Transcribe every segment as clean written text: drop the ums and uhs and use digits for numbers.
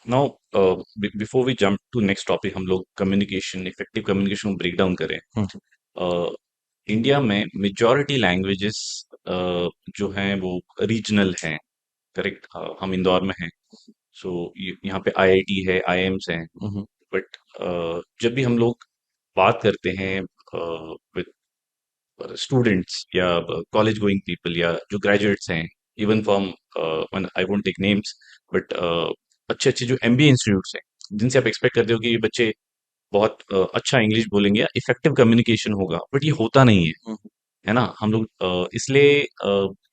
Now before we jump to next topic, हम लोग communication, effective communication को break down करें। हम्म, इंडिया में मेजॉरिटी लैंग्वेजेस जो हैं वो रीजनल हैं। करेक्ट। हम इंदौर में हैं, सो यहाँ पे आईआईटी है, आईआईएम्स हैं। हम्म, बट जब भी हम लोग बात करते हैं विद स्टूडेंट्स या कॉलेज गोइंग पीपल या जो ग्रेजुएट्स हैं, even from, I won't take names, but अच्छे अच्छे जो एमबीए इंस्टीट्यूट्स हैं जिनसे आप एक्सपेक्ट करते हो कि ये बच्चे बहुत अच्छा इंग्लिश बोलेंगे या इफेक्टिव कम्युनिकेशन होगा, बट ये होता नहीं हम्म, है ना। हम लोग इसलिए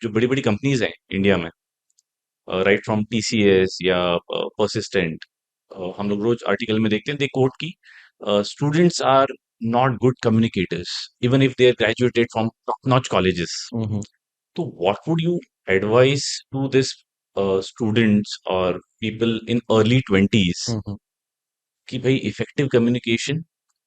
जो बड़ी बड़ी कंपनीज हैं इंडिया में, राइट फ्रॉम टीसीएस या परसिस्टेंट, हम लोग रोज आर्टिकल में देखते हैं, दे कोट की students are not good communicators even if they are graduated from top notch colleges. Hmm, तो what would you advice to this students और people in early twenties hmm. कि भाई इफेक्टिव कम्युनिकेशन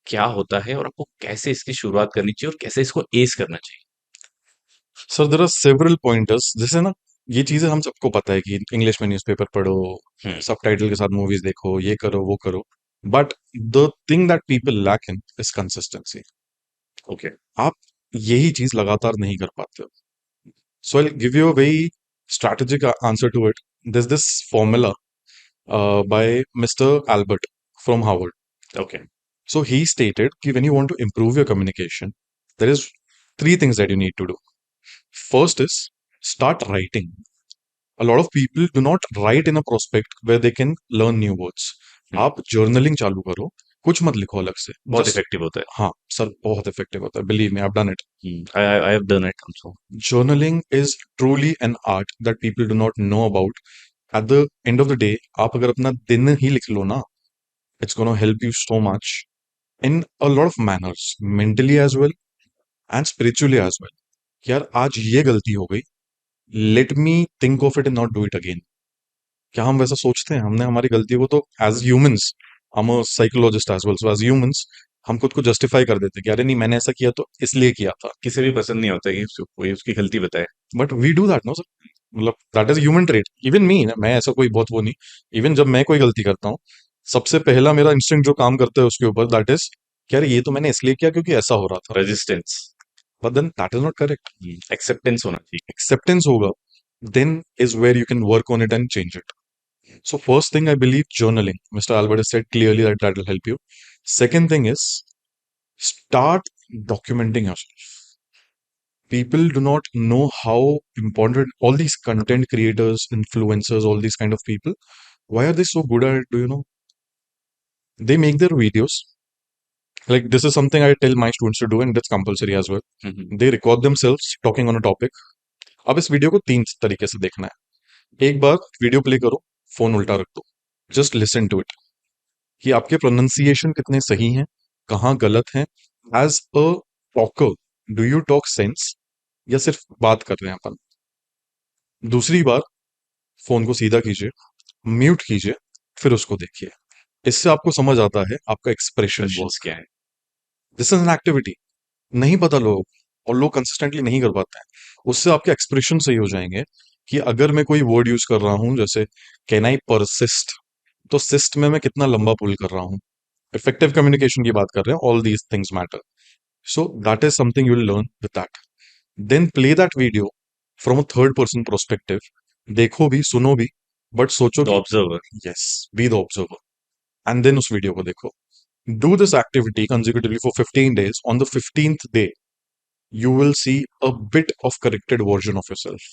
क्या होता है और आपको कैसे इसकी शुरुआत करनी चाहिए और कैसे इसको एस करना चाहिए। Sir there are several pointers, जैसे ना ये चीजें हम सबको पता है कि इंग्लिश में न्यूज़पेपर पढ़ो, हम्म। सबटाइटल के साथ मूवीज देखो, ये करो वो करो। But the thing that people lack in is consistency. Okay. आप यही चीज लगातार नहीं कर पाते हो। So I give you a very strategic answer to it. There's this formula by Mr. Albert from Harvard. Okay. So he stated that when you want to improve your communication, there is three things that you need to do. First is start writing. A lot of people do not write in a prospect where they can learn new words. आप journaling चालू करो, कुछ मत लिखो अलग से, बहुत just effective होता है। हाँ सर, बहुत इफेक्टिव होता है, believe me, I have done it. I have done it also. Journaling is truly an art that people do not know about. At the end of the day आप अगर अपना दिन ही लिख लो ना, it's gonna help you so much in a lot of manners, mentally as well and spiritually as well. यार आज ये गलती हो गई, let me think of it and not do it again. क्या हम वैसा सोचते हैं? हमने हमारी गलतियों को तो एज ह्यूमंस, हम psychologist as well, so as humans हम खुद को जस्टिफाई कर देते हैं कि अरे नहीं मैंने ऐसा किया तो इसलिए किया था। किसे भी पसंद नहीं होता कि कोई उसकी गलती बताए। But we do that no sir, मतलब that is human trait. Even me, मैं ऐसा कोई बहुत वो नहीं, इवन जब मैं कोई गलती करता हूँ, सबसे पहला मेरा इंस्टिंक्ट जो काम करता है उसके ऊपर, दैट इज यार ये तो मैंने इसलिए किया क्योंकि ऐसा हो रहा था। Resistance. But then that is not correct. Acceptance होना चाहिए। एक्सेप्टेंस होगा, then is where you can work on it and change it. So first thing I believe journaling. Mr. Albert has said clearly that that will help you. Second thing is start documenting yourself. People do not know how important all these content creators, influencers, all these kind of people. Why are they so good at it? Do you know? They make their videos. Like this is something I tell my students to do, and that's compulsory as well. They record themselves talking on a topic. अब इस video को तीन तरीके से देखना है। एक बार video play करो, फोन उल्टा रख दो, जस्ट लिसन टू इट कि आपके प्रोनाउंसिएशन कितने सही हैं, कहाँ गलत हैं। As a talker, do you talk sense या सिर्फ बात कर रहे हैं अपन? दूसरी बार फोन को सीधा कीजिए, म्यूट कीजिए, फिर उसको देखिए। इससे आपको समझ आता है आपका एक्सप्रेशन क्वेश्चंस वर्क। क्या है। This is an activity. नहीं पता लोग, और लोग कंसिस्टेंटली नहीं कर पाते हैं। उससे आपके एक्सप्रेशन सही हो जाएंगे कि अगर मैं कोई वर्ड यूज कर रहा हूं, जैसे कैन आई परसिस्ट, तो सिस्ट में मैं कितना लंबा पुल कर रहा हूं। इफेक्टिव कम्युनिकेशन की बात कर रहे हैं, all these things matter. So that is something you will learn with that. Then play that video from a third person prospective. देखो भी, सुनो भी, बट सोचो द कि observer. Yes, be the observer. And then उस video को देखो। Do this activity consecutively for 15 days. On the 15th day you will see a bit of corrected version of yourself.